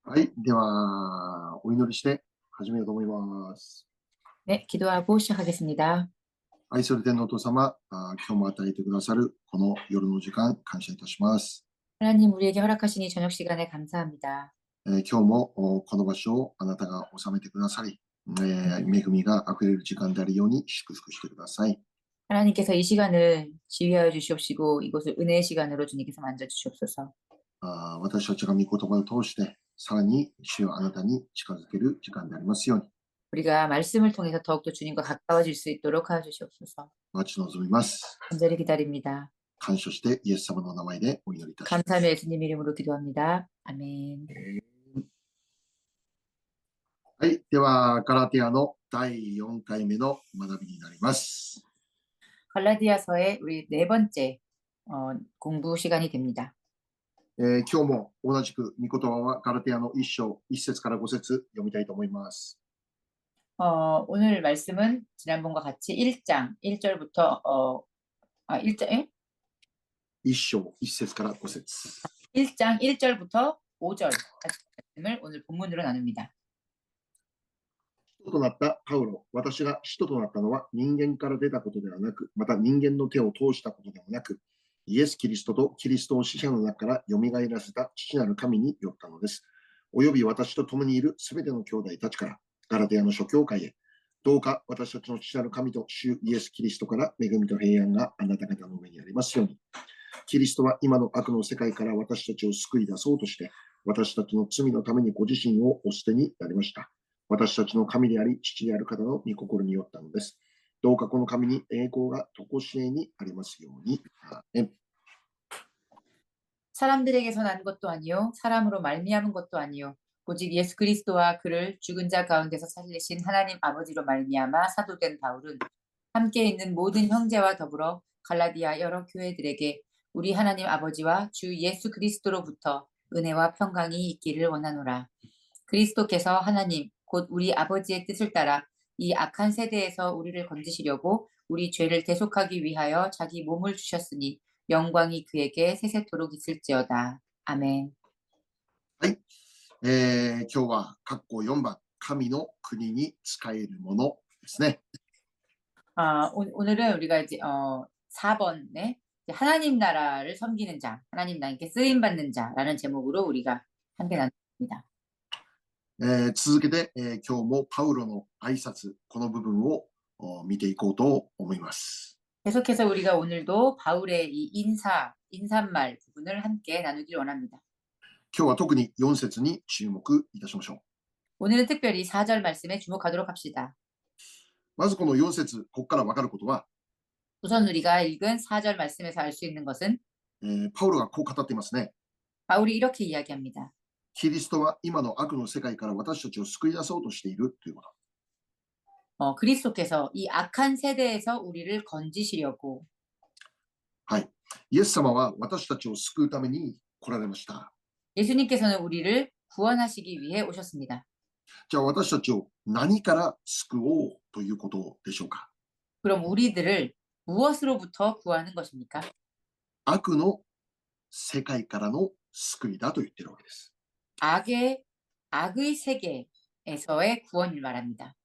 はい。では、お祈りして始めようと思います。 네, 기도하고 시작하겠습니다. 愛する天のお父様、今日も与えてくださるこの夜の時間、感謝いたします。 하나님 우리에게 허락하시니 저녁 시간에 감사합니다. 今日もこの場所をあなたが収めてくださり、恵みが溢れる時間であるように祝福してください。 하나님께서 이 시간을 지휘하여 주시옵시고 이곳을 은혜의 시간으로 주님께서 만져 주시옵소서. 私たちが御言葉を通して、さらに主よあなたに近づける時間でありますように、 우리가 말씀을 통해서 더욱더 주님과 가까워질 수 있도록 하여 주시옵소서. 待ち望みます。 간절히 기다립니다. 感謝してイエス様の名前でお祈りいたします。 감사하며 예수님 이름으로 기도합니다. 아멘. はい。では、ガラテヤの第4回目の学びになります。 갈라디아서의 우리 네 번째 공부 시간이 됩니다. 今日も同じく御言葉はガラテヤの1章1節から5節読みたいと思います。 오늘 말씀은 지난번과 같이 1장 1절부터 1장 1章1節から5節 1장 1절부터 5절 말씀을 오늘 본문으로 나눕니다. 使徒となったパウロ、私が使徒となったのは人間から出たことではなく、また人間の手を通したことでもなく、イエス・キリストとキリストを死者の中から蘇らせた父なる神によったのです。および私と共にいるすべての兄弟たちから、ガラテヤの諸教会へ、どうか私たちの父なる神と主イエス・キリストから恵みと平安があなた方の上にありますように。キリストは今の悪の世界から私たちを救い出そうとして、私たちの罪のためにご自身をお捨てになりました。私たちの神であり、父である方の御心によったのです。どうかこの神に栄光が常しえにありますように。アーメン。 사람들에게서 난 것도 아니요 사람으로 말미암은 것도 아니요 오직 예수 그리스도와 그를 죽은 자 가운데서 살리신 하나님 아버지로 말미암아 사도된 바울은 함께 있는 모든 형제와 더불어 갈라디아 여러 교회들에게 우리 하나님 아버지와 주 예수 그리스도로부터 은혜와 평강이 있기를 원하노라. 그리스도께서 하나님 곧 우리 아버지의 뜻을 따라 이 악한 세대에서 우리를 건지시려고 우리 죄를 대속하기 위하여 자기 몸을 주셨으니 영광이 그에게 세세토록 있을지어다. 아멘. はい。今日は括弧4番、神の国に仕えるものですね。 오늘은 우리가 이제 4번에 하나님 나라를 섬기는 자, 하나님 나라께 쓰임 받는 자라는 제목으로 우리가 함께 나눕니다. 続けて、今日もパウロの挨拶、この部分を見ていこうと思います。 계속해서 우리가 오늘도 바울의 이 인사말 부분을 함께 나누길 원합니다. 今日は特に4節に注目いたしましょう。 오늘은 특별히 4절 말씀에 주목하도록 합시다. まずこの4節、ここからわかることは、 우선 우리가 읽은 4절 말씀에서 알 수 있는 것은 パウロがこう語っていますね。 바울이 이렇게 이야기합니다. キリストは今の悪の世界から私たちを救い出そうとしているということ。 그리스도께서 이 악한 세대에서 우리를 건지시려고 はい。イエス様は私たちを救うために来られました。 예수님께서는 우리를 구원하시기 위해 오셨습니다. じゃあ私たちを何から救おうということでしょうか。 그럼 우리들을 무엇으로부터 구하는 것입니까? 悪の世界からの救いだと言っているわけです。 악의 세계에서의 구원을 말합니다.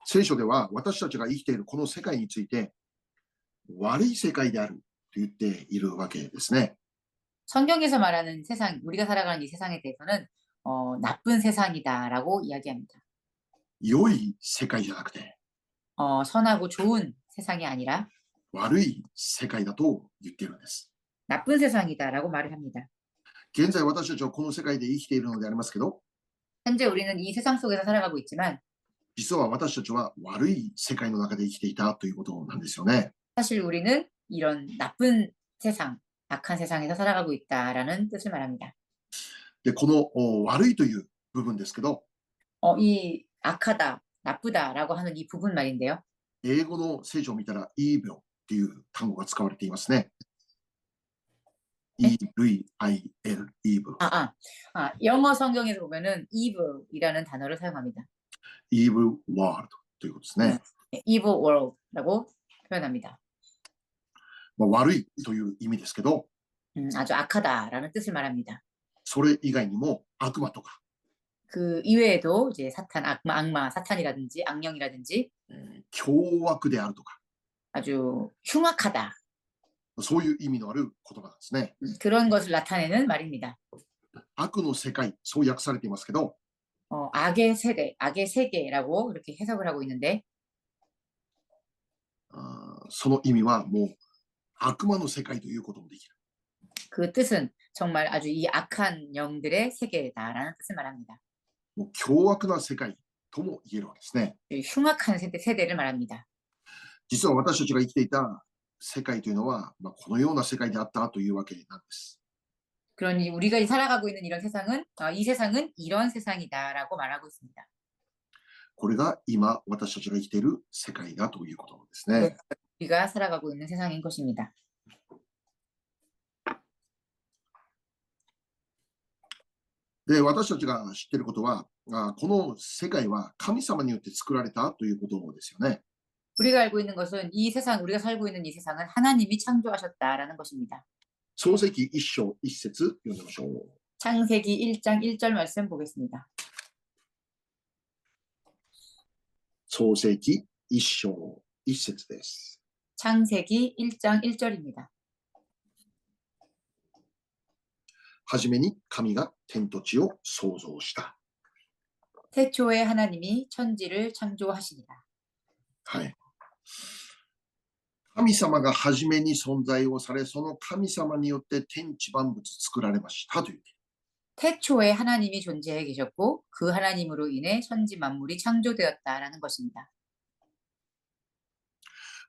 聖書では私たちが生きているこの世界について悪い世界であると言っているわけですね。 성경에서 말하는 세상, 우리가 살아가는 이 세상에 대해서는 나쁜 세상이다라고 이야기합니다. 良い世界じゃなくて 선하고 좋은 세상이 아니라 悪い世界だと言っているんです。 나쁜 세상이다라고 말을 합니다. 現在私たちはこの世界で生きているのでありますけど、 현재 우리는 이 세상 속에서 살아가고 있지만 実は私たちは悪い世界の中で生きていたということなんですよね。 사실 우리는 이런 나쁜 세상, 악한 세상에서 살아가고 있다라는 뜻을 말합니다. で、この悪いという部分ですけど、 이 악하다, 나쁘다라고 하는 이 부분 말인데요. 英語の聖書を見たら evil っていう単語が使われていますね。evil, evil. 영어 성경에서 보면은 evil이라는 단어를 사용합니다. evil world ということですね。 evil world라고 표현합니다. 悪いという意味ですけど、 아주 악하다라는 뜻을 말합니다. それ以外にも悪魔とか、 그 이외에도 이제 사탄, 악마, 사탄이라든지 악령이라든지 凶悪であるとか、 아주 흉악하다. そういう意味のある言葉なんですね。 그런 것을 나타내는 말입니다. 悪の世界、そう訳されていますけど、 악의 세대, 악의 세계라고 이렇게 해석을 하고 있는데 その意味はもう悪魔の世界ということもできる。 그 뜻은 정말 아주 이 악한 영들의 세계다라는 뜻을 말합니다. もう凶悪な世界とも言えるわけですね。 흉악한 세대를 말합니다. 実は私たちが生きていた世界というのは、このような世界であったというわけなんです。 그러니 우리가 살아가고 있는 이런 세상은 이 세상은 이런 세상이다라고 말하고 있습니다. これが今私たちが生きている世界だということですね。 우리가 살아가고 있는 세상인 것입니다. で、私たちが知っていることは、この世界は神様によって作られたということですよね。 우리가 알고 있는 것은 이 세상, 우리가 살고 있는 이 세상은 하나님이 창조하셨다라는 것입니다. 創世記1章1節読んでみましょう。 창세기 1장 1절 말씀 보겠습니다. 創世記1章1節です。 창세기 1장 1절입니다. はじめに神が天と地を創造した。 태초에 하나님이 천지를 창조하시니라. はい。神様がはじめに存在をされ、その神様によって天地万物作られましたという。 태초에 하나님이 존재해 계셨고 그 하나님으로 인해 천지 만물이 창조되었다라는 것입니다.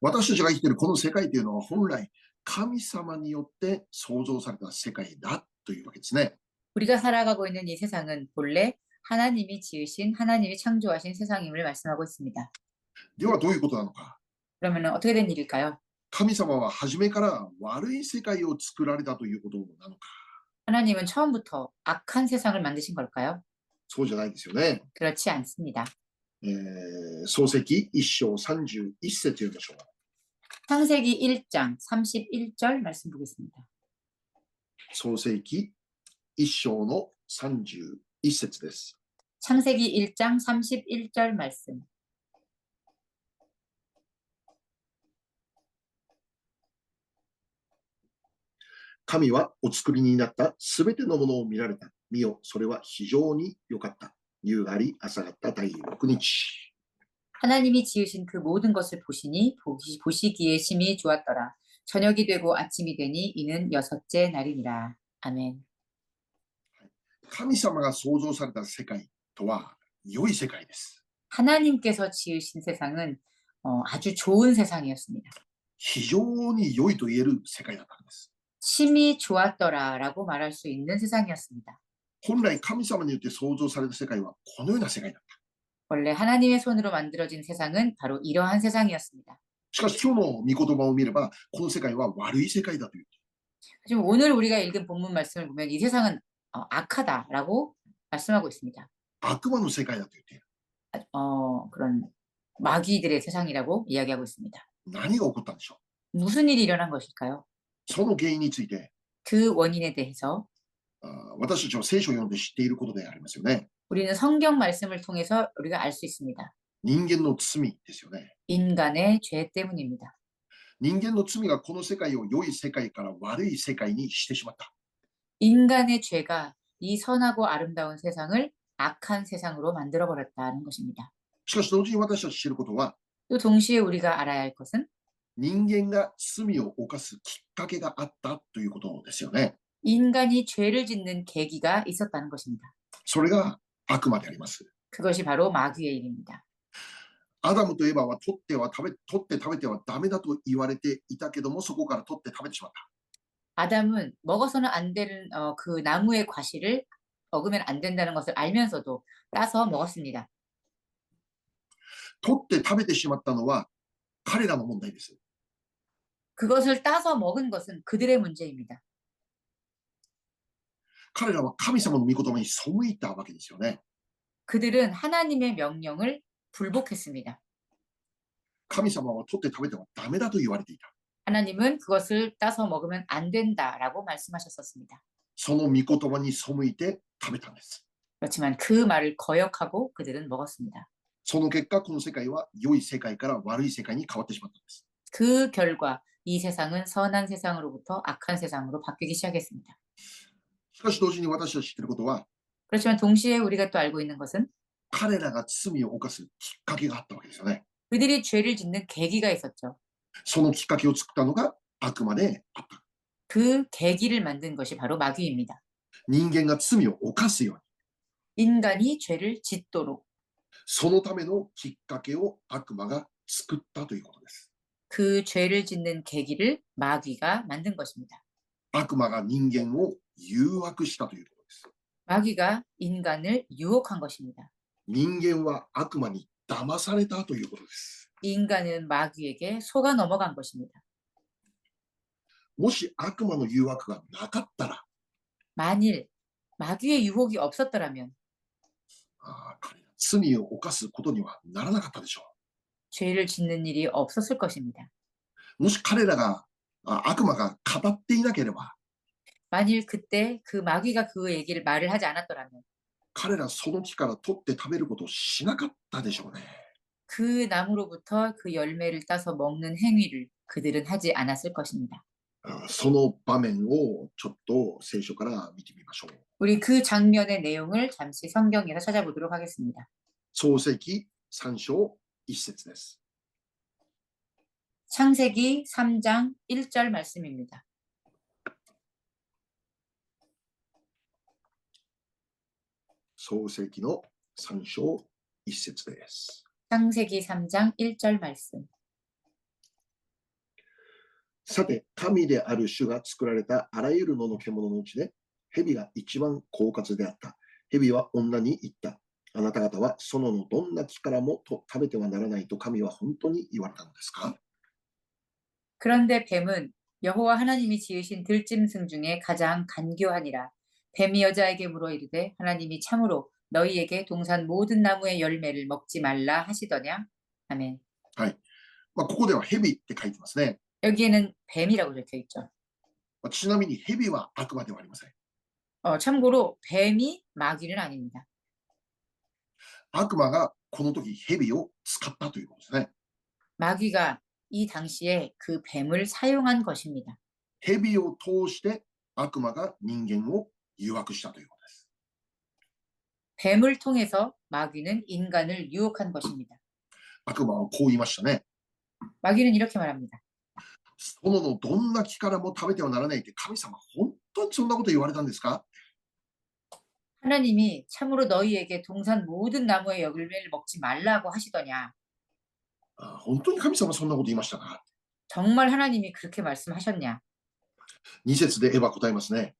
私たちが生きているこの世界というのは本来神様によって創造された世界だというわけですね。 우리가 살아가고 있는 이 세상은 본래 하나님이 지으신 하나님이 창조하신 세상임을 말씀하고 있습니다. ではどういうことなのか。 그러면 어떻게 된 일일까요? 神様は初めから悪い世界を作られたということなのか。 하나님은 처음부터 악한 세상을 만드신 걸까요? そうじゃないですよね。 그렇지 않습니다. 創世記1章31節読みましょう。 창세기 1장 31절 말씀 보겠습니다. 創世記1章の31節です。 창세기 1장 31절 말씀. 神はお作りになったすべてのものを見られた。見よ、それは非常に良かった。夕があり、朝があった第6日。 하나님이 지으신 그 모든 것을 보시니 보시기에 심히 좋았더라. 저녁이 되고 아침이 되니 이는 여섯째 날이니라. 아멘. 神様が創造された世界とは良い世界です。 하나님께서 지으신 세상은 아주 좋은 세상이었습니다. 非常に良いと言える世界だったんです。 심히 좋았더라라고 말할 수 있는 세상이었습니다. 本来神様によって創造された世界はこのような世界だった。 원래 하나님의 손으로 만들어진 세상은 바로 이러한 세상이었습니다. しかし今日の御言葉を見れば、この世界は悪い世界だという。 지금 오늘 우리가 읽은 본문 말씀을 보면 이 세상은 악하다라고 말씀하고 있습니다. 悪魔の世界だと言っている。 그런 마귀들의 세상이라고 이야기하고 있습니다. 何が起こったんでしょ 무슨 일이 일어난 것일까요? う。その原因について、 그 원인에 대해서 私たちは聖書を読んで知っていることでありますよね。 우리는 성경 말씀을 통해서 우리가 알 수 있습니다. 人間の罪ですよね。 인간의 죄 때문입니다. 人間の罪がこの世界を良い世界から悪い世界にしてしまった。 인간의 죄가 이 선하고 아름다운 세상을 악한 세상으로 만들어버렸다는 것입니다. しかし同時に私たち知ることは、 또 동시에 우리가 알아야 할 것은 人間が罪を犯すきっかけがあったということですよね。 인간이 죄를 짓는 계기가 있었다는 것입니다. それが悪魔であります。 그것이 바로 마귀의 일입니다. アダムとエバは取って食べてはダメだと言われていたけども、そこから取って食べてしまった。 아담은 먹어서는 안 되는 그 나무의 과실을 먹으면 안 된다는 것을 알면서도 따서 먹었습니다. 取って食べてしまったのは彼らの問題です。 그것을 따서 먹은 것은 그들의 문제입니다. 彼らは神様の御言葉に背いたわけですよね。 그들은 하나님의 명령을 불복했습니다. 神様は取って食べてはダメだと言われていた。 하나님은 그것을 따서 먹으면 안 된다라고 말씀하셨었습니다. その御言葉に背いて食べたんです。 그렇지만 그 말을 거역하고 그들은 먹었습니다. その結果、この世界は良い世界から悪い世界に変わってしまったんです。 그 결과 이 세상은 선한 세상으로부터 악한 세상으로 바뀌기 시작했습니다. しかし同時に私たち知っていることは、 그렇지만 동시에 우리가 또 알고 있는 것은 彼らが罪を犯すきっかけがあったわけですよね。 그들이 죄를 짓는 계기가 있었죠. そのきっかけを作ったのが悪魔であった。 그 계기를 만든 것이 바로 마귀입니다. 人間が罪を犯すように、 인간이 죄를 짓도록 そのためのきっかけを悪魔が作ったということです。 그 죄를 짓는 계기를 마귀가 만든 것입니다. 悪魔が人間を誘惑したということです。 마귀가 인간을 유혹한 것입니다. 人間は悪魔に騙されたということです。 인간은 마귀에게 속아 넘어간 것입니다. もし悪魔の誘惑がなかったら、 만일 마귀의 유혹이 없었더라면 彼ら罪を犯すことにはならなかったでしょ 죄를 짓는 일이 없었을 것입니다. う。もし彼らが、悪魔が語っていなければ、 만일 그때 그 마귀가 그 얘기를 말을 하지 않았더라면 彼らその木から取って食べることをしなかったでしょうね。 그 나무로부터 그 열매를 따서 먹는 행위를 그들은 하지 않았을 것입니다. その場面をちょっと聖書から見てみましょう。 우리 그 장면의 내용을 잠시 성경에서 찾아보도록 하겠습니다. 創世記3章1節です。 창세기 3장 1절 말씀입니다. 創世記の3章1節です。 창세기 3장 1절 말씀. さて、神である主が作られたあらゆる野の獣のうちで、蛇が一番狡猾であった。蛇は女に言った。あなた方は園のどんな木からも食べてはならないと神は本当に言われたのですか？ 그런데 뱀은 여호와 하나님이 지으신 들짐승 중에 가장 간교하니라. 뱀이 여자에게 물어 이르되 하나님이 참으로 너희에게 동산 모든 나무의 열매를 먹지 말라 하시더냐? 아멘. はい。ここでは蛇って書いてますね。 여기에는 뱀이라고 적혀 있죠. ちなみに蛇は悪魔ではありません。 참고로 뱀이 마귀는 아닙니다. 悪魔がこの時蛇を使ったということですね。 마귀가 이 당시에 그 뱀을 사용한 것입니다. 蛇を通して悪魔が人間を誘惑したということです。 뱀을 통해서 마귀는 인간을 유혹한 것입니다. 悪魔はこう言いましたね。 마귀는 이렇게 말합니다. 園のどんな木からも食べてはならないって神様、本当にそんなこと言われたんですか？ 하나님이 참으로 너희에게 동산 모든 나무의 열매를 먹지 말라고 하시더냐? 本当に神様そんなこと言いましたか？ 정말 하나님이 그렇게 말씀하셨냐? 2節でエヴァ答えますね。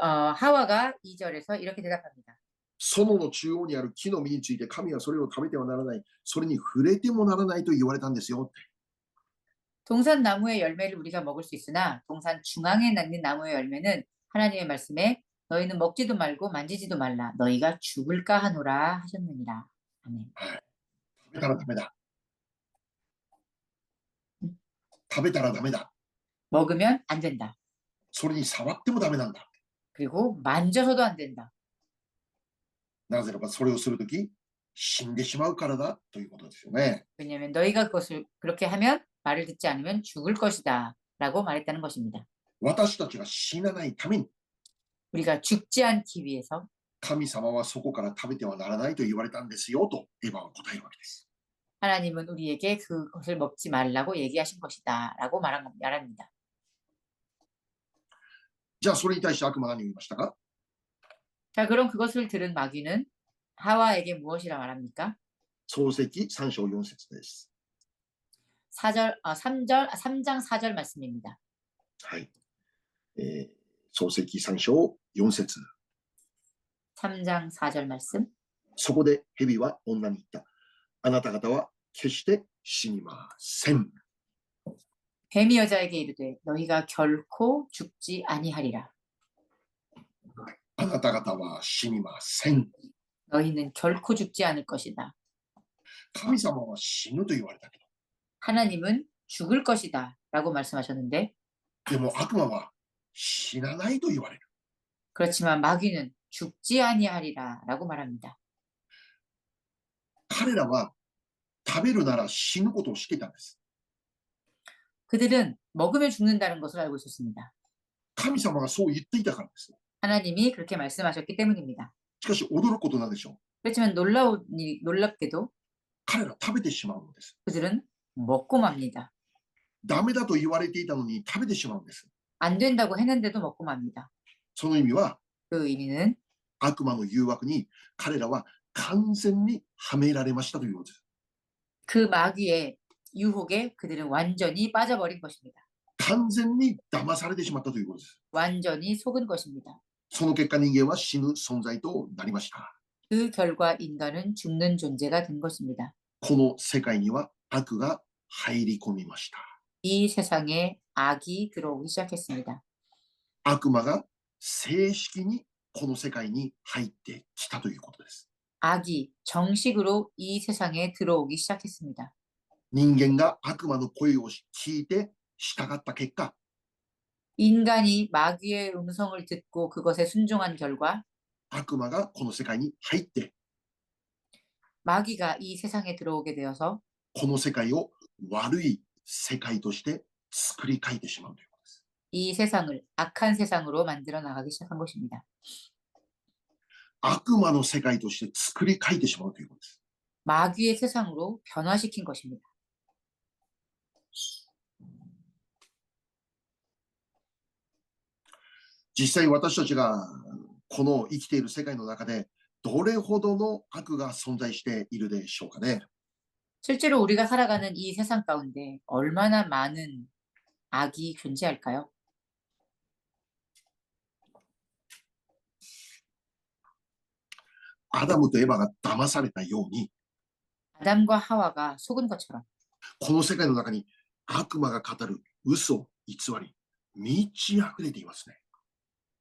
하와가 2절에서 이렇게 대답합니다. 園の中央にある木の実について神はそれを食べてはならない、それに触れてもならないと言われたんですよ。 동산 나무의 열매를 우리가 먹을 수 있으나 동산 중앙에 있는 나무의 열매는 하나님의 말씀에 너희는 먹지도 말고 만지지도 말라. 너희가 죽을까 하노라 하셨느니라. 아멘. 食べたらダメだ。食べたらダメだ。 먹으면 안 된다. それに触ってもダメなんだ。 그리고 만져서도 안 된다. なぜならばそれをするとき死んでしまうからだということですよね。 왜냐하면 너희가 그것을 그렇게 하면 말을 듣지 않으면 죽을 것이다 라고 말했다는 것입니다. 私たちが死なないために 우리가 죽지 않기 위해서 神様はそこから食べてはならないと言われたんですよとエヴァは答えるわけです。 하나님은 우리에게 그것을 먹지 말라고 얘기하신 것이다 라고 말합니다. じゃあそれに対して悪魔は何を言いましたか？ 자, 그럼 그것을 들은 마귀는 하와에게 무엇이라 말합니까? 創世記3章4節です。 3장 4절 말씀입니다. はい。創世記3章4節。 3장 4절 말씀. そこで蛇は女に言った。あなた方は決して死にません。 뱀이 여자에게 이르되 너희가 결코 죽지 아니하리라. あなた方は死にません。 너희는 결코 죽지 않을 것이다. 神様は死ぬと言われたけど、 하나님은 죽을 것이다 라고 말씀하셨는데 でも悪魔は死なないと言われる。 그렇지만 마귀는 죽지 아니하리라라고 말합니다. 彼らは食べるなら死ぬことを知っていたんです。 그들은 먹으면 죽는다는 것을 알고 있었습니다. 神様がそう言っていたからです。 하나님이 그렇게 말씀하셨기 때문입니다. しかし驚くことなんでしょう。 그렇지만 놀랍게도 彼ら食べてしまうのです。 그들은 먹고 맙니다. ダメだと言われていたのに食べてしまうんです。 안 된다고 했는데도 먹고 맙니다. その意味は 그 의미는 悪魔の誘惑に彼らは完全にはめられましたということです。 그 마귀의 유혹에 그들은 완전히 빠져버린 것입니다. 完全に騙されてしまったということです。 완전히 속은 것입니다. その結果人間は死ぬ存在となりました。 그 결과 인간은 죽는 존재가 된 것입니다. この世界には悪が入り込みました。 이 세상에 악이 들어오기 시작했습니다. 悪魔が正式にこの世界に入ってきたということです。 악이 정식으로 이 세상에 들어오기 시작했습니다. 人間が悪魔の声を聞いて従った結果、 인간이 마귀의 음성을 듣고 그것에 순종한 결과 悪魔がこの世界に入って、 마귀가 이 세상에 들어오게 되어서 この世界を悪い世界として作り変えてしまうということです。 이 세상을 악한 세상으로 만들어 나가기 시작한 것입니다. 悪魔の世界として作り変えてしまうということです。 마귀의 세상으로 변화시킨 것입니다. 実際私たちがこの生きている世界の中でどれほどの悪が存在しているでしょうかね。 실제로 우리가 살아가는 이 세상 가운데 얼마나 많은 악이 존재할까요? アダムとエバが騙されたように、 아담과 하와가 속은 것처럼 この世界の中に悪魔が語る嘘、偽り、満ち溢れていますね。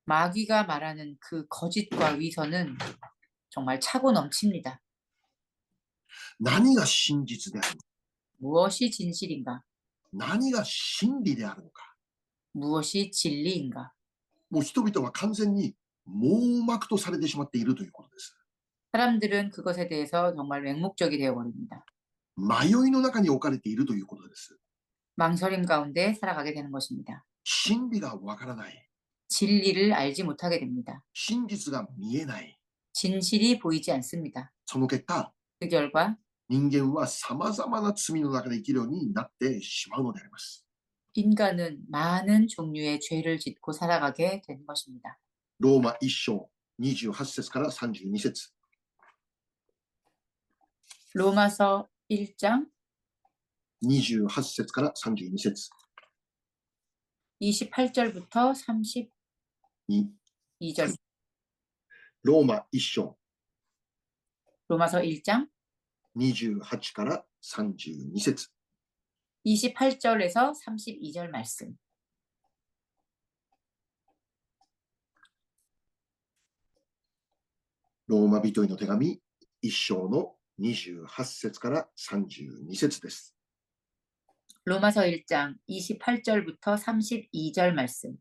마귀가 말하는 그 거짓과 위선은 정말 차고 넘칩니다. 何が真実であるのか、 무엇이 진실인가? 何が真理であるのか、 무엇이 진리인가? もう人々は完全に盲目とされてしまっているということです。 사람들은 그것에 대해서 정말 맹목적이 되어버립니다. 迷いの中に置かれているということです。 망설임 가운데 살아가게 되는 것입니다. 真理がわからない。 진리를 알지 못하게 됩니다. 真実が見えない。 진실이 보이지 않습니다. その結果、 그 결과 人間は様々な罪の中で生きるようになってしまうのであります。 인간은 많은 종류의 죄를 짓고 살아가게 되는 것입니다. ローマ1章28節から32節。 로마서 1장 28節から32節。 28절부터 32절. ローマ1章 로마서 1장 28から32節。 28절에서 32절 말씀. ローマ人への手紙1章の28節から32節です。 로마서 1장 28절부터 32절 말씀.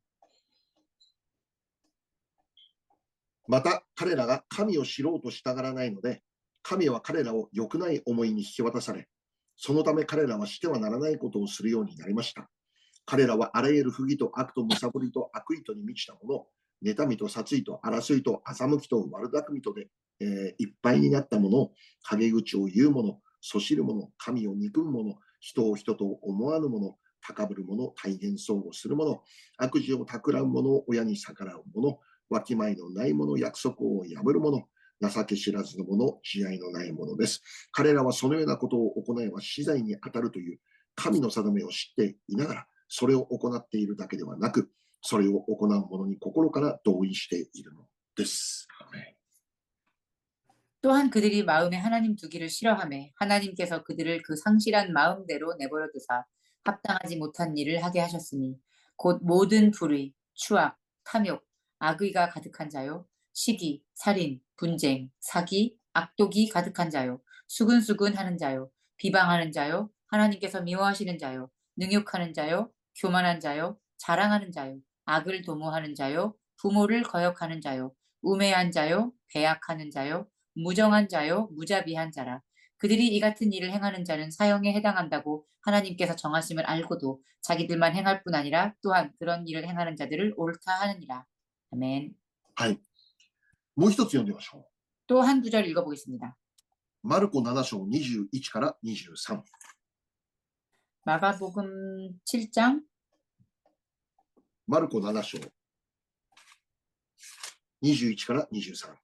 また彼らが神を知ろうとしたがらないので、神は彼らを良くない思いに引き渡され、そのため彼らはしてはならないことをするようになりました。彼らはあらゆる不義と悪と貪りと悪意とに満ちたもの、妬みと殺意と争いと欺きと悪巧みとで、いっぱいになったもの、陰口を言うもの、そしるもの、神を憎むもの、人を人と思わぬもの、高ぶるもの、大変相互するもの、悪事を企むもの、親に逆らうもの、わきまえのないもの、約束を破るもの、情け知らずのもの、慈愛のないものです。彼らはそのようなことを行えば死罪に当たるという神の定めを知っていながら、それを行っているだけではなく、それを行う者に心から同意しているのです。 또한 그들이 마음에 하나님 두기를 싫어하매 하나님께서 그들을 그 상실한 마음대로 내버려 두사 합당하지 못한 일을 하게 하셨으니 곧 모든 불의, 추악, 탐욕, 악의가 가득한 자요, 시기, 살인, 분쟁, 사기, 악독이 가득한 자요, 수근수근 하는 자요, 비방하는 자요, 하나님께서 미워하시는 자요, 능욕하는 자요, 교만한 자요, 자랑하는 자요, 악을 도모하는 자요, 부모를 거역하는 자요, 우매한 자요, 배약하는 자요, 무정한 자요, 무자비한 자라. 그들이 이 같은 일을 행하는 자는 사형에 해당한다고 하나님께서 정하심을 알고도 자기들만 행할 뿐 아니라 또한 그런 일을 행하는 자들을 옳다 하느니라. 아멘. はい。もう一つ読んでみましょ 또 한 구절 읽어보겠습니다. う。マルコ7章21から23。 마가복음 7장 マルコ7章21から23。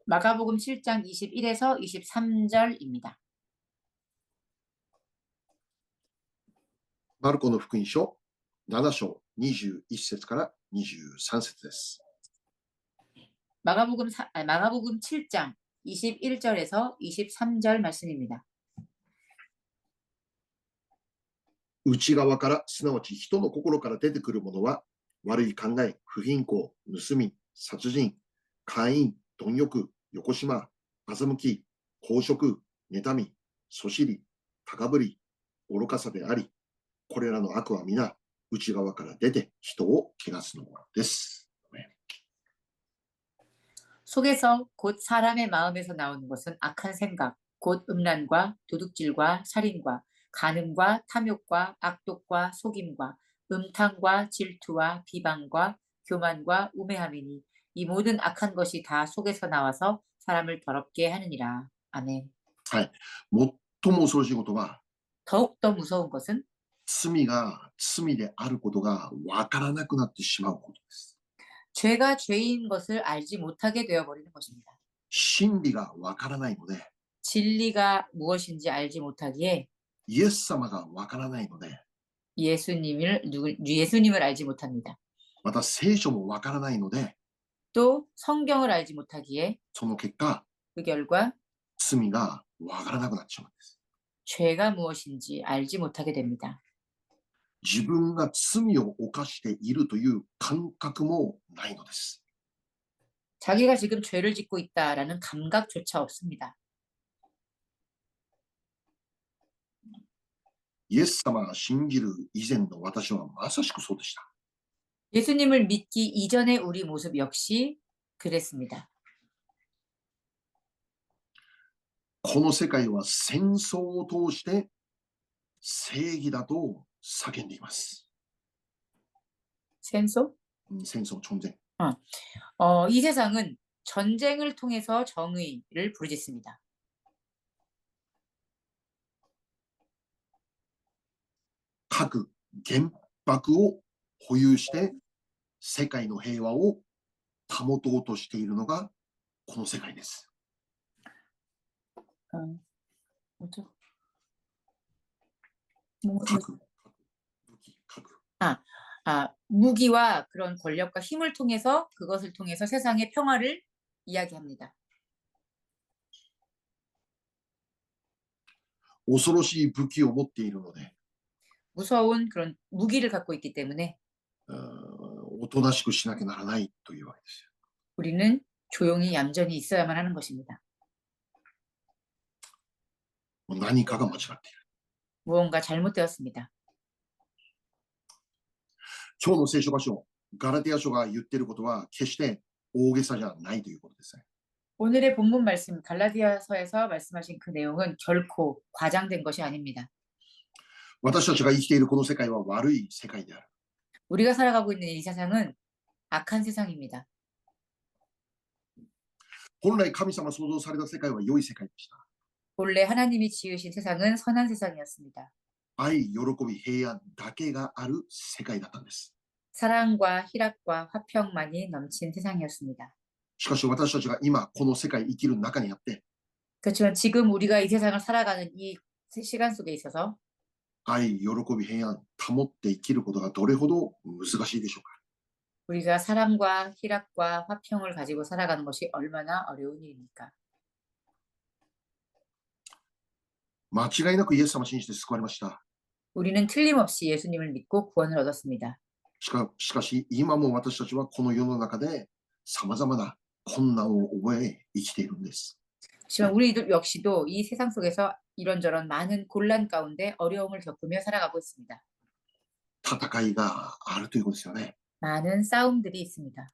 마가복음 7장 21에서 23절입니다. マルコの福音書7章21節から23節です。 마가복음 7장 21절에서 23절 말씀입니다. 内側から、すなわち人の心から出てくるものは、悪い考え、不貧困、盗み、殺人、姦淫、貪欲、横島、欺き、公職、妬み、そしり、高ぶり、愚かさであり、これらの悪は皆、内側から出て人を汚すのです。 속에서 곧 사람의 마음에서 나오는 것은 악한 생각, 곧 음란과 도둑질과 살인과 간음과 탐욕과 악독과 속임과 음탕과 질투와 비방과 교만과 우매함이니 이 모든 악한 것이 다 속에서 나와서 사람을 더럽게 하느니라. 아멘. はい。最も恐ろしいことは、 더욱더 무서운 것은 罪が罪であることがわからなくなってしまうことです。 죄가 죄인 것을 알지 못하게 되어버리는 것입니다. 真理がわからないので、 진리가 무엇인지 알지 못하기에 イエス様がわからないので、 예수님을 알지 못합니다. また聖書もわからないので、 또 성경을 알지 못하기에 その結果、 그 결과 罪がわからなくなってしまうんです。 죄가 무엇인지 알지 못하게 됩니다. 自分が罪を犯しているという感覚もないのです。 자기가 지금 죄를 짓고 있다라는 감각조차 없습니다. イエス様が信じる以前の私はまさしくそうでした。 예수님을 믿기 이전의 우리 모습 역시 그랬습니다. この世界は戦争を通して正義だと叫んでいます。 戦争? 戦争、전쟁. 이 세상은 전쟁을 통해서 정의를 부르짖습니다. 核原爆を保有して世界の平和を保とうとしているのがこの世界です。 뭐죠? 核、武器、核。 무기와 그런 권력과 힘을 통해서 그것을 통해서 세상의 평화를 이야기합니다. 恐ろしい武器を持っているので、 무서운 그런 무기를 갖고 있기 때문에 おとなしくしなきゃならないというわけですよ。 우리는 조용히 얌전히 있어야만 하는 것입니다. 何かが間違っている。 무언가 잘못되었습니다. 今日の聖書箇所、ガラテヤ書が言っていることは決して大げさじゃないということですね。 오늘의 본문 말씀 갈라디아서에서 말씀하신 그 내용은 결코 과장된 것이 아닙니다. 私たちが生きているこの世界は悪い世界である。 우리가 살아가고 있는 이 세상은 악한 세상입니다. 本来神様創造された世界は良い世界でした。 본래 하나님이 지으신 세상은 선한 세상이었습니다. 愛、喜び、平安だけがある世界だったんです。 사랑과 희락과 화평만이 넘친 세상이었습니다. しかし私たちが今この世界生きる中にあって、 그렇지만 지금 우리가 이 세상을 살아가는 이 시간 속에 있어서 愛、喜び、平安保って生きることがどれほど難しいでしょうか。 우리가 사랑과 희락과 화평을 가지고 살아가는 것이 얼마나 어려운 일입니까? 間違いなくイエス様を信じて救われました。 우리는 틀림없이 예수님을 믿고 구원을 얻었습니다. しかし今も私たちはこの世の中で様々な困難を覚え生きているんです。 하지만 우리들 역시도 이 세상 속에서 이런저런 많은 곤란 가운데 어려움을 겪으며 살아가고 있습니다. 戦いがあるということですよね。 많은 싸움들이 있습니다.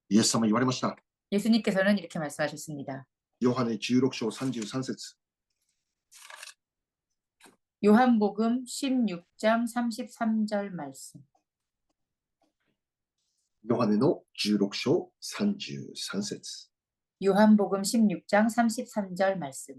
イエス様言われました。 예수님께서는 이렇게 말씀하셨습니다. ヨハネ16章33節 요한복음 16장 33절 말씀. ヨハネの16章33節 요한복음 16장 33절 말씀.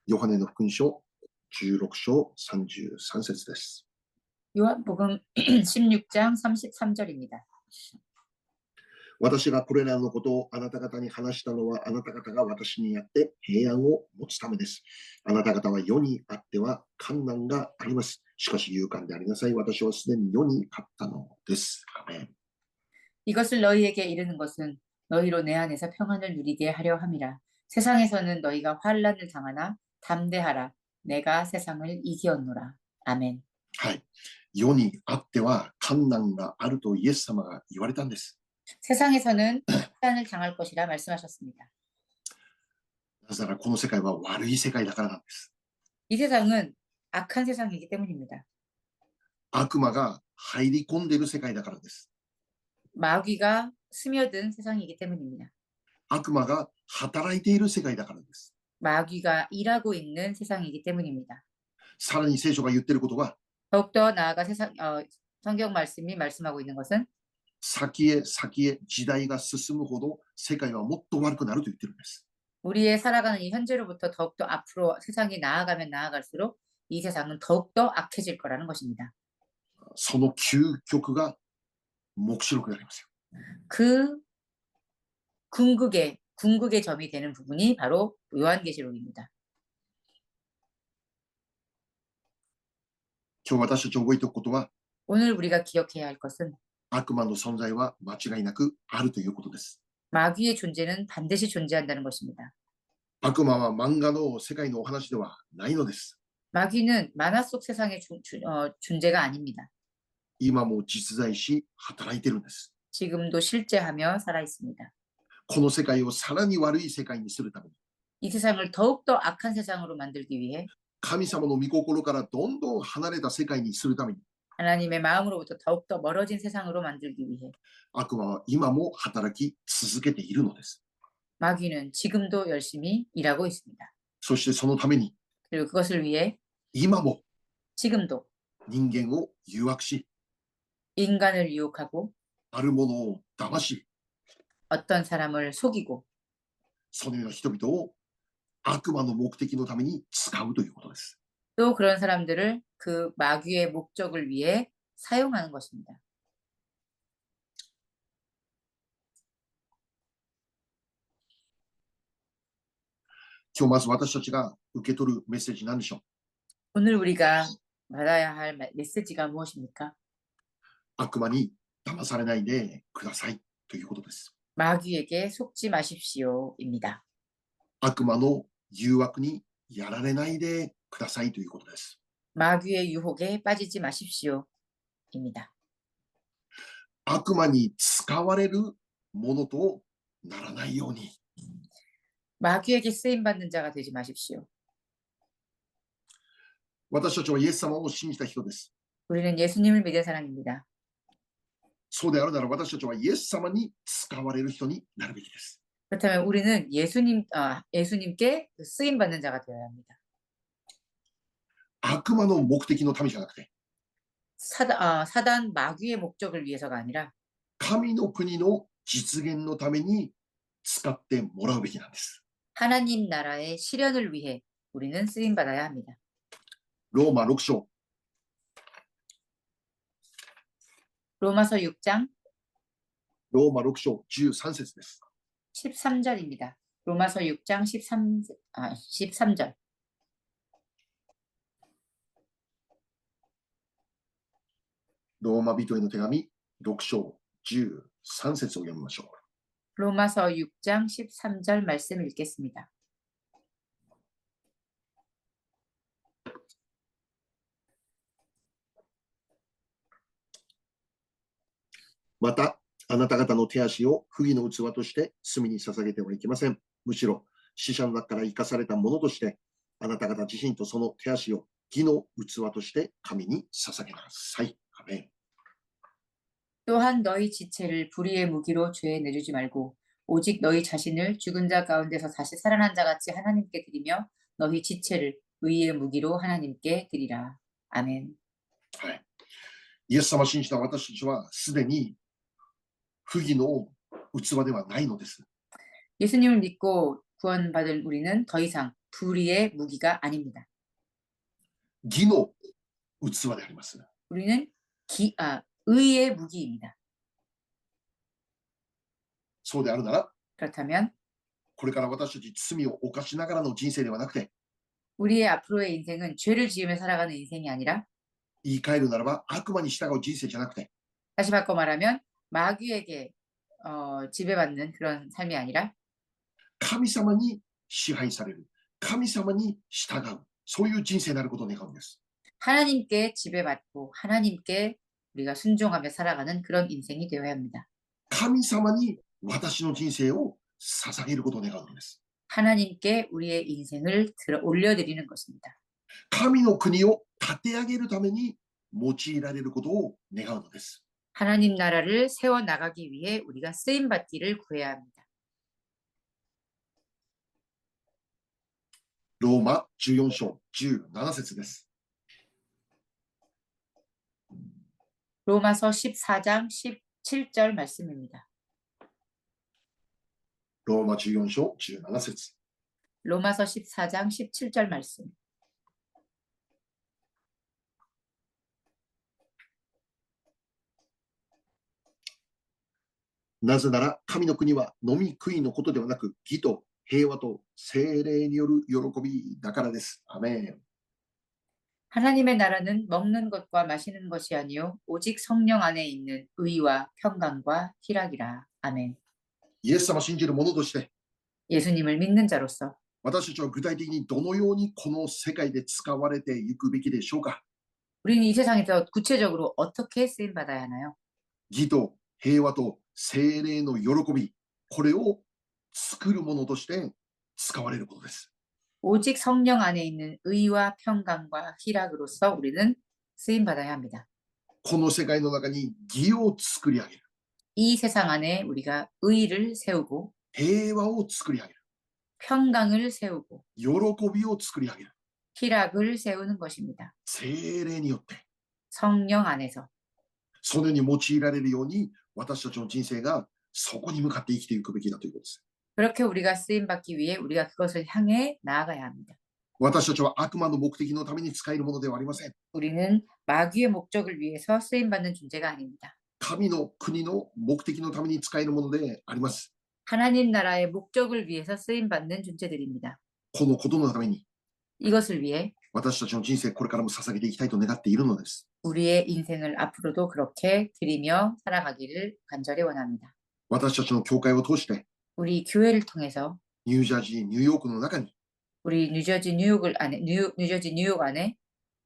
ヨハネの福音書16章33節です。 요한복음 16장 33절입니다. 私がこれらのことをあなた方に話したのは、あなた方が私にあって平安を持つためです。あなた方は世にあっては困難があります。しかし勇敢でありなさい。私はすでに世に勝ったのです。アメン。 이것을 너희에게 이르는 것은 너희로 내 안에서 평안을 누리게 하려 함이라. 세상에서는 너희가 환난을 당하나 담대하라. 내가 세상을 이기었노라. 아멘. はい。世にあっては困難があるとイエス様が言われたんです。 세상에서는 환난을 당할 것이라 말씀하셨습니다. なぜならこの世界は悪い世界だからなんです。 이 세상은 악한 세상이기 때문입니다. 悪魔が入り込んでいる世界だからです。 마귀가 스며든 세상이기 때문입니다. 悪魔が働いている世界だからです。 마귀가 일하고 있는 세상이기 때문입니다. さらに聖書が言っていることは 더욱더 나아가 성경 말씀이 말씀하고 있는 것은 先へ先へ時代が進むほど世界はもっと悪くなると言ってるんです。 우리의 살아가는 이 현재로부터 더욱더 앞으로 세상이 나아가면 나아갈수록 이 세상은 더욱더 악해질 거라는 것입니다. その究極が黙示録でありますよ。 그 궁극의 점이 되는 부분이 바로 요한계시록입니다. 今日私たち覚えておくことは 오늘 우리가 기억해야 할 것은 悪魔の存在は間違いなくあるということです。 마귀의 존재는 반드시 존재한다는 것입니다. 悪魔は漫画の世界のお話ではないのです。 마귀는 만화 속 세상의 존재가 아닙니다. 今も実在し働いてるんです。 지금도 실제하며 살아 있습니다. この世界をさらに悪い世界にするために 이 세상을 더욱더 악한 세상으로 만들기 위해 神様の御心からどんどん離れた世界にするために 하나님의 마음으로부터 더욱더 멀어진 세상으로 만들기 위해 悪魔は今も働き続けているのです。 마귀는 지금도 열심히 일하고 있습니다. そしてそのために 그리고 그것을 위해 今も 지금도 人間を誘惑し 인간을 유혹하고 あるものを騙し 어떤 사람을 속이고 そのような人々を悪魔の目的のために使うということです。 또 그런 사람들을 그 마귀의 목적을 위해 사용하는 것입니다. 今日まず私たちが受け取るメッセージなんでしょう。 오늘 우리가 받아야 할 메시지가 무엇입니까? 悪魔に騙されないでくださいということです。 마귀에게 속지 마십시오입니다. 悪魔の誘惑にやられないでくださいということです。 마귀의 유혹에 빠지지 마십시오입니다. 悪魔に使われるものとならないように 마귀에게 쓰임받는 자가 되지 마십시오. 私たちはイエス様を信じた人です。 우리는 예수님을 믿은 사람입니다. そうであるなら私たちはイエス様に使われる人になるべきです。 그렇다면 우리는 예수님께 쓰임받는 자가 되어야 합니다. 悪魔の目的のためじゃなくて 사단 마귀의 목적을 위해서가 아니라 神の国の実現のために使ってもらうべきなんです。 하나님 나라의 실현을 위해 우리는 쓰임받아야 합니다. ローマ6章 로마서 6장 ローマ6章13節です。 13절입니다. 로마서 6장 13절. ローマ人への手紙6章13節を読みましょう。 로마서 6장 13절 말씀 읽겠습니다. また、あなた方の手足を不義の器として罪に捧げてはいけません。むしろ死者の中から生かされたものとして、あなた方自身とその手足を義の器として神に捧げなさい。アメン。 또한 너희 지체를 불의의 무기로 죄에 내주지 말고 오직 너희 자신을 죽은 자 가운데서 다시 살아난 자 같이 하나님께 드리며 너희 지체를 의의 무기로 하나님께 드리라. 아멘. はい、イエス様を信じた私たちはすでに不義の器ではないのです。 예수님을 믿고 구원받은 우리는 더 이상 불의의 무기가 아닙니다. 義の器であります。 우리는 의의 무기입니다. そうであるなら、 그렇다면 これから私たち罪を犯しながらの人生ではなくて、 우리의 앞으로의 인생은 죄를 지으며 살아가는 인생이 아니라 言い換えるならば悪魔に従う人生じゃなくて、 다시 바꿔 말하면 마귀에게 지배받는 그런 삶이 아니라 神様に支配される、神様に従う、そういう人生になることを願うんです。 하나님께 지배받고 하나님께 우리가 순종하며 살아가는 그런 인생이 되어야 합니다. 神様に私の人生を捧げることを願うのです。 하나님께 우리의 인생을 올려드리는 것입니다. 神の国を立て上げるために用いられることを願うのです。 하나님 나라를 세워나가기 위해 우리가 쓰임받기를 구해야 합니다. ローマ14章17節です。 로마서 14장 17절 말씀입니다. ローマ14章17節。 로마서 14장 17절 말씀. なぜなら神の国は飲み食いのことではなく、義と平和と聖霊による喜びだからです。アメン。 하나님의 나라는 먹는 것과 마시는 것이 아니요 오직 성령 안에 있는 의와 평강과 희락이라. 아멘. イエス様を信じる者として、 예수님을 믿는 자로서 私たちは具体的にどのようにこの世界で使われていくべきでしょうか。 우리는 이 세상에서 구체적으로 어떻게 쓰임 받아야 하나요? 義と平和と聖霊の喜び、これを作るものとして使われることです。 오직 성령 안에 있는 의와 평강과 희락으로서 우리는 쓰임 받아야 합니다. この世界の中に義を作り上げる、 이 세상 안에 우리가 의를 세우고 平和を作り上げる、 평강을 세우고 喜びを作り上げる、 희락을 세우는 것입니다. 聖霊によって、 성령 안에서 そのように用いられるように、私たちの人生がそこに向かって生きていくべきだということです。 그렇게 우리가 쓰임 받기 위해 우리가 그것을 향해 나아가야 합니다. 私たちは悪魔の目的のために使えるものではありません。 우리는 마귀의 목적을 위해서 쓰임 받는 존재가 아닙니다. 神の国の目的のために使えるものであります。 하나님 나라의 목적을 위해서 쓰임 받는 존재들입니다. このことのために 이것을 위해 私たちの人生これからも捧げていきたいと願っているのです。 우리의 인생을 앞으로도 그렇게 드리며 살아가기를 간절히 원합니다. 私たちの教会を通して 우리 교회를 통해서 ニュージャージー、ニューヨークの中に 우리 뉴저지 뉴욕 안에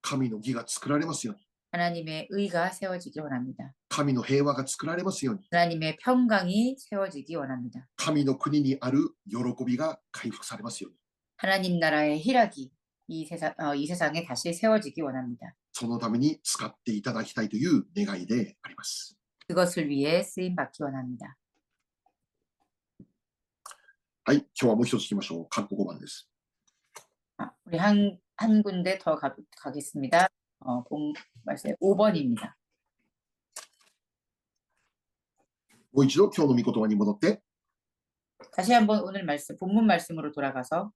神の義が作られますように、 하나님의 의가 세워지기 원합니다. 神の平和が作られますように、 하나님의 평강이 세워지기 원합니다. 神の国にある喜びが回復されますように、 하나님 나라의 희락이 이 세상에 다시 세워지기 원합니다. そのために使っていただきたいという願いであります。 그것을 위해 쓰임 받기 원합니다. はい、今日はもう一つ聞きましょう。括弧5番です。 우리 한 군데 더 가겠습니다. 말씀 5번입니다. もう一度今日の御言葉に戻って、 다시 한번 오늘 말씀, 본문 말씀으로 돌아가서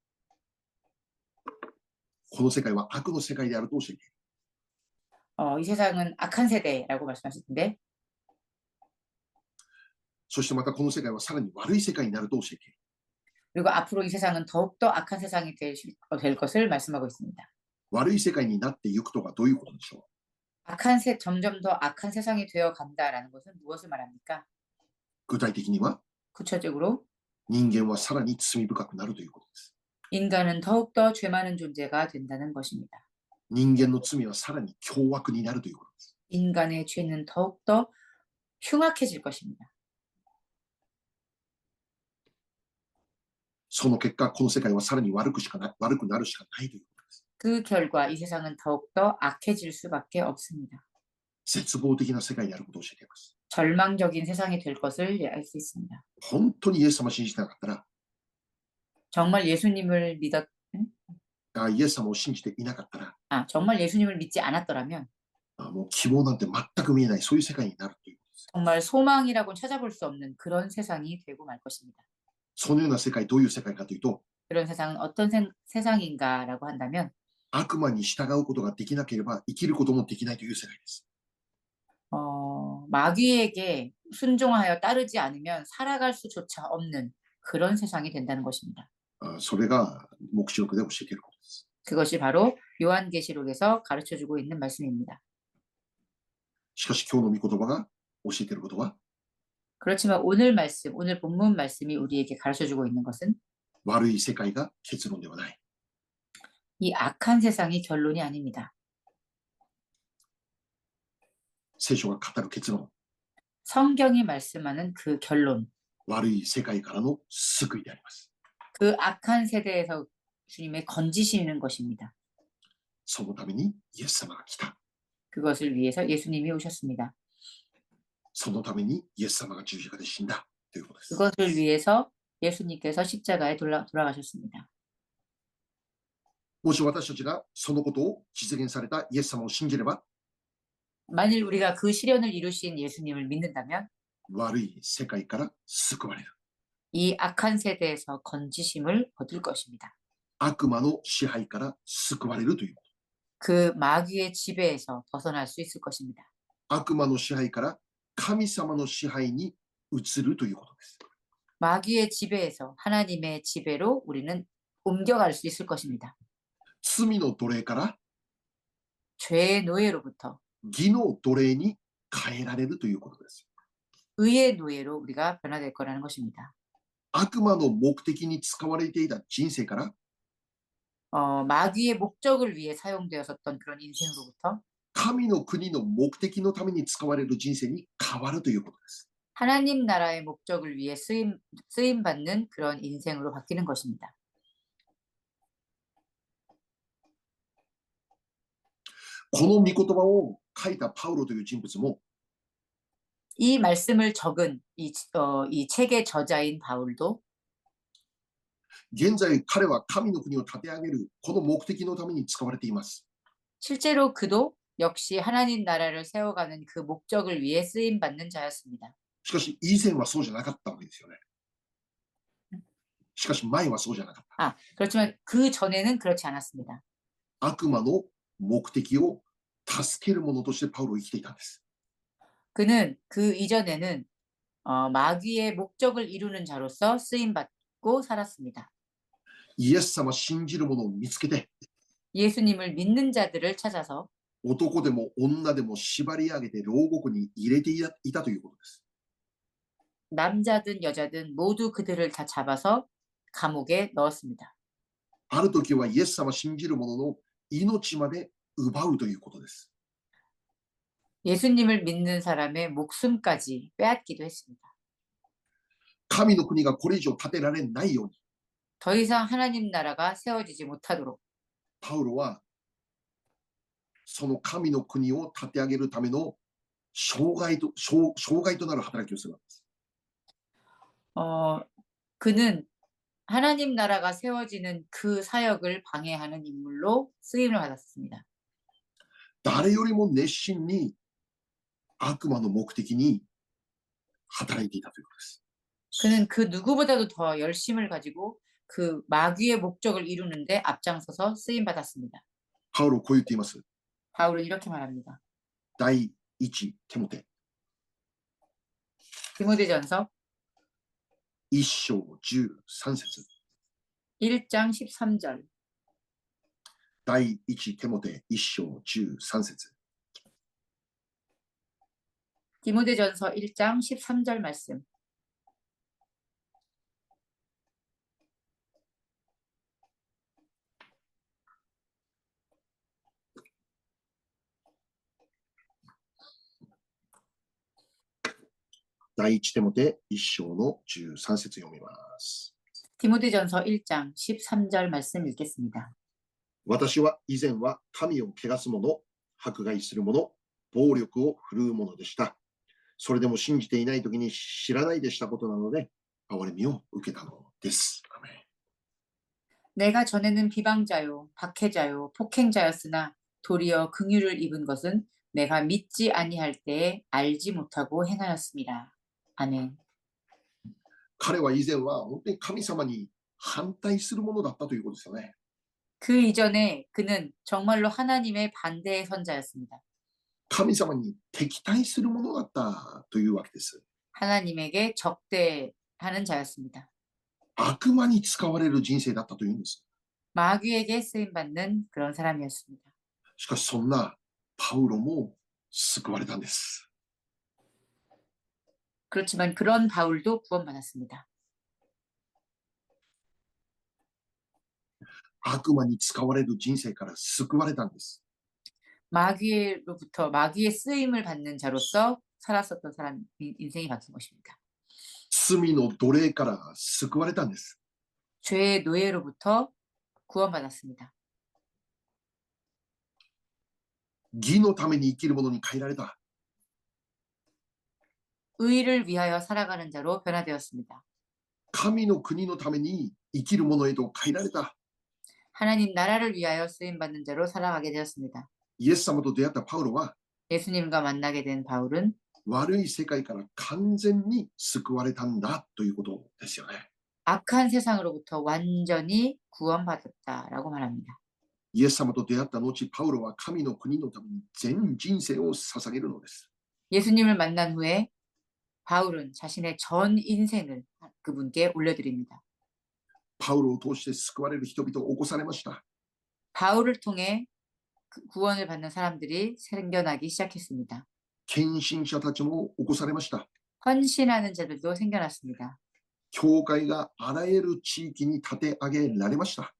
この世界は悪の世界であると教えている。 이 세상은 악한 세대라고 말씀하셨는데 そしてまたこの世界はさらに悪い世界になると教えている。 그리고 앞으로 이 세상은 더욱더 악한 세상이 될 것을 말씀하고 있습니다. 悪い世界になっていくとはどういうことでしょう。 점점 더 악한 세상이 되어 간다라는 것은 무엇을 말합니까? 具体的には 구체적으로 人間はさらに罪深くなるということです。 인간은 더욱더 죄 많은 존재가 된다는 것입니다. 人間の罪はさらに凶悪になるということです。 인간의 죄는 더욱더 흉악해질 것입니다. その結果、この世界はさらに悪くなるしかないということです。 그 결과 이 세상은 더욱더 악해질 수밖에 없습니다. 絶望的な世界であることを教えています。 절망적인 세상이 될 것을 알 수 있습니다. 本当にイエス様を信じてなかったら、 정말 예수님을 믿었, 응? イエス様を信じていなかったら、 정말 예수님을 믿지 않았더라면 もう希望なんて全く見えない、そういう世界になるということです。 정말 소망이라고는 찾아볼 수 없는 그런 세상이 되고 말 것입니다. そのような世界、どういう世界かというと、 그런 세상은 어떤 세상인가라고 한다면 悪魔に従うことができなければ生きることもできないという世界です。 마귀에게 순종하여 따르지 않으면 살아갈 수조차 없는 그런 세상이 된다는 것입니다. それが黙示録で教えていることです。 그것이 바로 요한계시록에서 가르쳐주고 있는 말씀입니다. しかし今日の御言葉が教えていることは、 그렇지만 오늘 말씀, 오늘 본문 말씀이 우리에게 가르쳐주고 있는 것은 悪い世界が結論ではない。 이 악한 세상이 결론이 아닙니다. 聖書が語る結論、 성경이 말씀하는 그 결론, 悪い世界からの救いであります。 그 악한 세대에서 주님의 건지시는 것입니다. そのためにイエス様が来た。 그것을 위해서 예수님이 오셨습니다. そのためにイエス様が十字架で死んだということです。 그것을 위해서 예수님께서 십자가에 돌아가셨습니다. もし私たちがそのことを実現されたイエス様を信じれば、 만일 우리가 그 실현을 이루신 예수님을 믿는다면 悪い世界から救われる。 이 악한 세대에서 건지심을 얻을 것입니다. 悪魔の支配から救われるということ。 그 마귀의 지배에서 벗어날 수 있을 것입니다. 悪魔の支配から神様の支配に移るということです。 마귀의 지배에서 하나님의 지배로 우리는 옮겨갈 수 있을 것입니다. 罪の奴隷から 죄의 노예로부터 義の奴隷に変えられるということです。 의의 노예로 우리가 변화될 거라는 것입니다. 悪魔の目的に使われていた人生から 마귀의 목적을 위해 사용되었었던 그런 인생으로부터 神の国の目的のために使われる人生に変わるということです。 하나님 나라의 목적을 위해 쓰임 받는 그런 인생으로 바뀌는 것입니다. この御言葉を書いたパウロという人物も 이 말씀을 적은 이 책의 저자인 바울도 現在彼は神の国を立て上げるこの目的のために使われています。 실제로 그도 역시 하나님 나라를 세워가는 그 목적을 위해 쓰임 받는 자였습니다. しかし以前はそうじゃなかったわけですよね。しかし前はそうじゃなかった。 그렇지만 그 전에는 그렇지 않았습니다. 悪魔の目的を助ける者としてパウロを生きていたんです。 그는 그 이전에는 마귀의 목적을 이루는 자로서 쓰임 받고 살았습니다. イエス様信じる者を見つけて 예수님을 믿는 자들을 찾아서 男でも女でも縛り上げて牢獄に入れていたということです。 남자든 여자든 모두 그들을 다 잡아서 감옥에 넣었습니다. ある時はイエス様信じる者の命まで奪うということです。 예수님을 믿는 사람의 목숨까지 빼앗기도 했습니다. 神の国がこれ以上建てられないように 더 이상 하나님 나라가 세워지지 못하도록 パウロはその神の国を立て上げるための障害となる働きをするわけです。 그는 하나님 나라가 세워지는 그 사역을 방해하는 인물로 쓰임을 받았습니다. 誰よりも熱心に悪魔の目的に働いていたということです。 그는 그 누구보다도 더 열심을 가지고 그 마귀의 목적을 이루는데 앞장서서 쓰임 받았습니다. パウロはこう言っています。 바울은 이렇게 말합니다. 第一テモテ 디모데전서 1章13節 1장 13절 第一テモテ1章13節 디모데전서 1장 13절 말씀.第一テモテ1章の13節読みます。 디모데전서 1장 13절 말씀 읽겠습니다. 私は以前は神を汚す者、迫害する者、暴力を振るう者でした。それでも信じていない時に知らないでしたことなので、憐れみを受けたのです。アメン。 내가 전에는 비방자요, 박해자요, 폭행자였으나 도리어 긍휼을 입은 것은 내가 믿지 아니할 때에 알지 못하고 행하였습니다. 아멘. 彼は以前は本当に神様に反対するものだったということですよね。 그 이전에 그는 정말로 하나님의 반대의 선자였습니다. 神様に敵対するものだったというわけです。 하나님에게 적대하는 자였습니다. 悪魔に使われる人生だったというんです。 마귀에게 쓰임받는 그런 사람이었습니다. しかしそんなパウロも救われたんです。 그렇지만 그런 바울도 구원받았습니다. 悪魔に使われる人生から救われたんです。 마귀로부터 마귀의 쓰임을 받는 자로서 살았었던 사람 인생이 바뀐 것입니다. 罪の奴隷から救われたんです。 죄의 노예로부터 구원받았습니다. 義のために生きるものに変えられた。 의를 위하여 살아가는 자로 변화되었습니다. 神の国のために生きるものへと変えられた。 하나님 나라를 위하여 쓰임받는 자로 살아가게 되었습니다. イエス様と出会ったパウロは 예수님과 만나게 된 바울은 悪い世界から完全に救われたんだということですよね。 악한 세상으로부터 완전히 구원받았다라고 말합니다. イエス様と出会った後、パウロは神の国のために全人生を捧げるのです。 예수님을 만난 후에 바울은 자신의 전 인생을 그분께 올려드립니다. パウロを通して救われる人々を起こされました。 바울을 통해 구원을 받는 사람들이 생겨나기 시작했습니다. 献身者たちも起こされました。 헌신하는 자들도 생겨났습니다. 教会があらゆる地域に立て上げられました。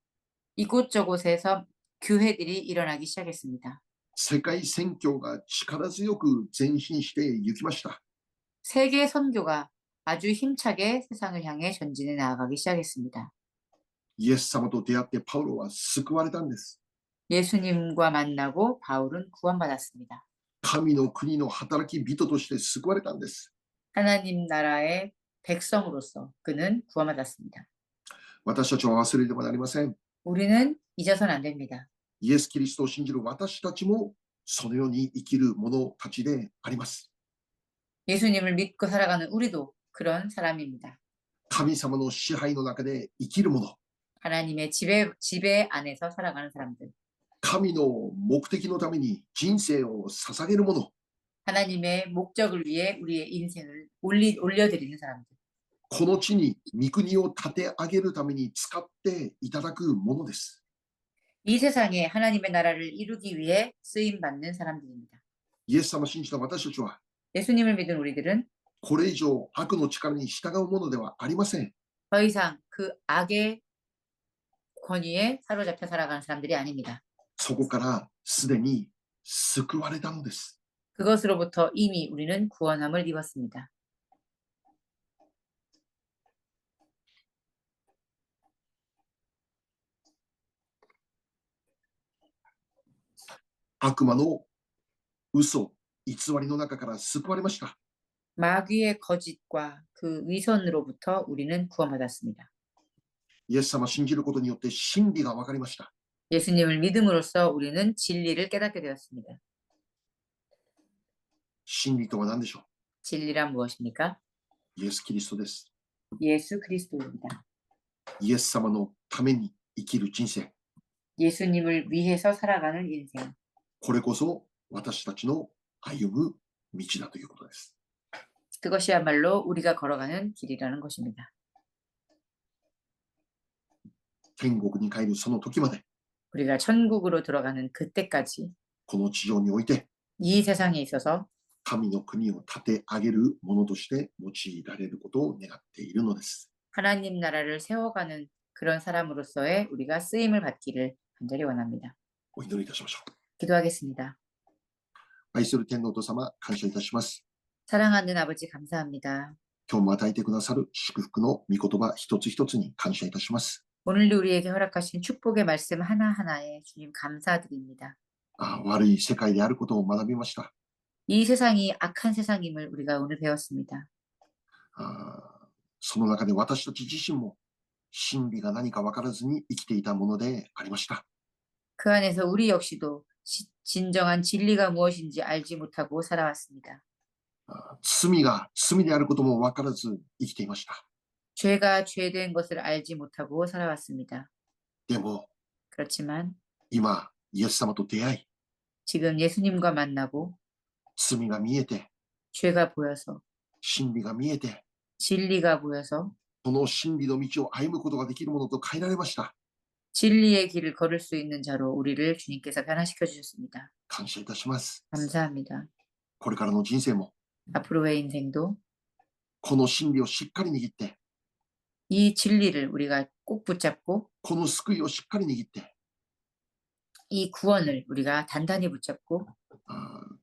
이곳저곳에서 교회들이 일어나기 시작했습니다. 世界宣教が力強く前進して行きました。 세계 선교가 아주 힘차게 세상을 향해 전진해 나아가기 시작했습니다. イエス様と出会ってパウロは救われたんです。 예수님과 만나고 바울은 구원받았습니다. 神の国の働き人として救われたんです。 하나님 나라의 백성으로서 그는 구원받았습니다. 私たちは忘れてはなりません。 우리는 잊어서는 안 됩니다. イエス・キリストを信じる私たちもそのように生きる者たちであります。 예수님을 믿고 살아가는 우리도 그런 사람입니다. 神様の支配の中で生きる者、 하나님의 지배 안에서 살아가는 사람들. 神の目的のために人生を捧げる者、 하나님의 목적을 위해 우리의 인생을 올려드리는 사람들. この地に御国を立て上げるために使っていただくものです。 이 세상에 하나님의 나라를 이루기 위해 쓰임받는 사람들입니다. イエス様を信じた私たちは 예수님을 믿은 우리들은 これ以上悪の力に従うものではありません。 더 이상 그 악의 권위에 사로잡혀 살아가는 사람들이 아닙니다. そこからすでに救われたのです。 그것으로부터 이미 우리는 구원함을 입었습니다. 悪魔の嘘、偽りの中から救われました。 마귀의 거짓과 그 위선으로부터 우리는 구원받았습니다. イエス様を信じることによって真理が分かりました。 예수님을 믿음으로써 우리는 진리를 깨닫게 되었습니다. 真理とは何でしょ 진리란 무엇입니까? う？イエス・キリストです。 예수 그리스도입니다. イエス様のために生きる人生。 예수님을 위해서 살아가는 인생. これこそ私たちの歩む道だということです。 그것이야말로 우리가 걸어가는 길이라는 것입니다. 天国に帰るその時まで、 우리가 천국으로 들어가는 그때까지 この地上において 이 세상에 있어서 神の国を立て上げるものとして用いられることを願っているのです。 하나님 나라를 세워가는 그런 사람으로서의 우리가 쓰임을 받기를 간절히 원합니다. お祈りいたしましょう。 기도하겠습니다. 愛する天皇と様、感謝いたします。 사랑하는 아버지 감사합니다. 今日も与えてくださる祝福の御言葉一つ一つに感謝いたします。 오늘도 우리에게 허락하신 축복의 말씀 하나하나에 주님 감사드립니다. 悪い世界であることを学びました。 이 세상이 악한 세상임을 우리가 오늘 배웠습니다. その中で私たち自身も真理が何か分からずに生きていたものでありました。 그 안에서 우리 역시도 진정한 진리가 무엇인지 알지 못하고 살아왔습니다. 罪が罪であることも分からず生きていました。 죄가 죄된 것을 알지 못하고 살아왔습니다. でも 그렇지만 今イエス様と出会い 지금 예수님과 만나고 罪が見えて 죄가 보여서 真理が見えて 진리가 보여서 この真理の道を歩むことができるものと変えられました。 진리의 길을 걸을 수 있는 자로 우리를 주님께서 변화시켜 주셨습니다. 感謝いたします。 감사합니다. これからの人生も 앞으로의 인생도 この真理をしっかり握って 이 진리를 우리가 꼭 붙잡고 この救いをしっかり握って 이 구원을 우리가 단단히 붙잡고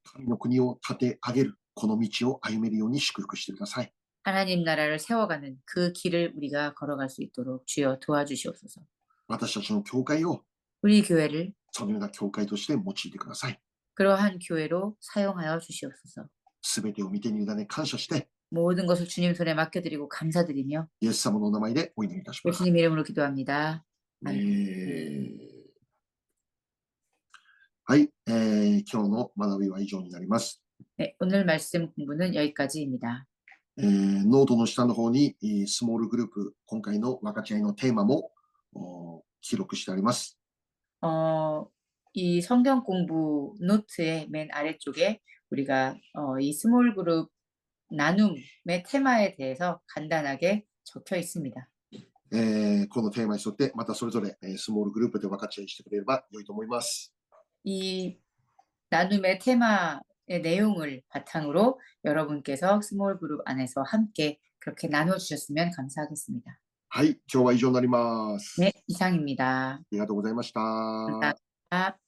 神の国を立て上げるこの道を歩めるように祝福してください。 하나님 나라를 세워가는 그 길을 우리가 걸어갈 수 있도록 주여 도와주시옵소서. 私たちの教会を 우리 교회를 そのような教会として用いてください。 그러한 교회로 사용하여 주시옵소서. すべてを御手に委ね感謝して 모든 것을 주님 손에 맡겨드리고 감사드리며 イエス様のお名前でお祈りいたします。 예수님 이름으로 기도합니다. はい、今日の学びは以上になります。 네, 오늘 말씀 공부는 여기까지입니다. ノートの下の方にスモールグループ、今回の分かち合いのテーマも記録してあります。 이 성경 공부 노트의 맨 아래쪽에 우리가 이 스몰 그룹 나눔의 테마에 대해서 간단하게 적혀 있습니다. このテーマに沿ってまたそれぞれスモールグループで分かち合いしてくれれば良いと思います。 이 나눔의 테마의 내용을 바탕으로 여러분께서 스몰 그룹 안에서 함께 그렇게 나눠주셨으면 감사하겠습니다. はい、今日は以上になります。 네, 이상입니다. ありがとうございました。 감사합니다.